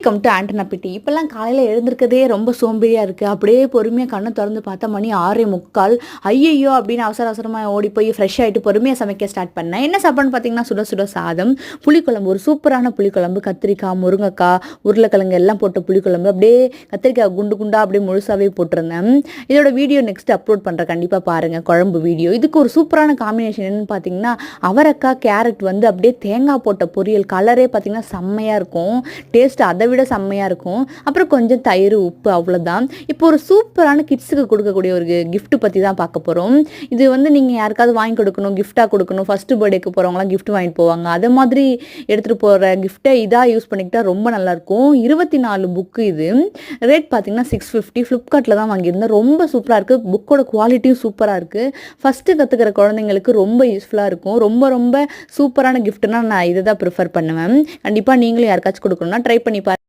Come to antenna பிட்டி. இப்போல்லாம் காலையில் எழுந்திருக்கதே ரொம்ப சோம்பேறியாக இருக்குது. அப்படியே பொறுமையாக கண்ணை திறந்து பார்த்தா மணி 6:45. ஐயையோ அப்படின்னு அவசர அவசரமாக ஓடி போய் ஃப்ரெஷ் ஆகிட்டு பொறுமையாக சமைக்க ஸ்டார்ட் பண்ணேன். என்ன சாப்பாடுன்னு பார்த்தீங்கன்னா சுட சுட சாதம், புளிக்குழம்பு, ஒரு சூப்பரான புளிக்குழம்பு, கத்திரிக்காய், முருங்கைக்காய், உருளைக்கிழங்கு எல்லாம் போட்ட புளிக்குழம்பு. அப்படியே கத்திரிக்காய் குண்டு குண்டாக அப்படியே முழுசாகவே போட்டிருந்தேன். இதோட வீடியோ நெக்ஸ்ட் அப்லோட் பண்ணுறேன், கண்டிப்பாக பாருங்கள். குழம்பு வீடியோ. இதுக்கு ஒரு சூப்பரான காம்பினேஷன் என்னென்னு பார்த்தீங்கன்னா அவரைக்காய், கேரட் வந்து அப்படியே தேங்காய் போட்ட பொரியல். கலரே பார்த்தீங்கன்னா செம்மையாக இருக்கும். டேஸ்ட் அதை விட செம்மையாக இருக்கும். அப்புறம் கொஞ்சம் தயிர், உப்பு, அவ்வளோதான். இப்போ ஒரு சூப்பரான கிட்ஸுக்கு கொடுக்கக்கூடிய ஒரு கிஃப்ட் பற்றி தான் பார்க்க போகிறோம். இது வந்து நீங்கள் யாருக்காவது வாங்கி கொடுக்கணும், கிஃப்டாக கொடுக்கணும். ஃபஸ்ட்டு பர்த்டேக்கு போகிறவங்களாம் கிஃப்ட் வாங்கிட்டு போவாங்க. அதை மாதிரி எடுத்துகிட்டு போகிற கிஃப்ட்டை இதாக யூஸ் பண்ணிக்கிட்டால் ரொம்ப நல்லாயிருக்கும். 24 புக்கு. இது ரேட் பார்த்தீங்கன்னா 650. ஃப்ளிப்கார்ட்டில் தான் வாங்கியிருந்தேன். ரொம்ப சூப்பராக இருக்குது. புக்கோட குவாலிட்டியும் சூப்பராக இருக்குது. ஃபஸ்ட்டு கற்றுக்கிற குழந்தைங்களுக்கு ரொம்ப யூஸ்ஃபுல்லாக இருக்கும். ரொம்ப ரொம்ப சூப்பரான கிஃப்ட்னா நான் இதை தான் ப்ரிஃபர் பண்ணுவேன். கண்டிப்பாக நீங்களும் யாருக்காச்சும் கொடுக்கணும்னா ட்ரை பண்ணி பாருங்க.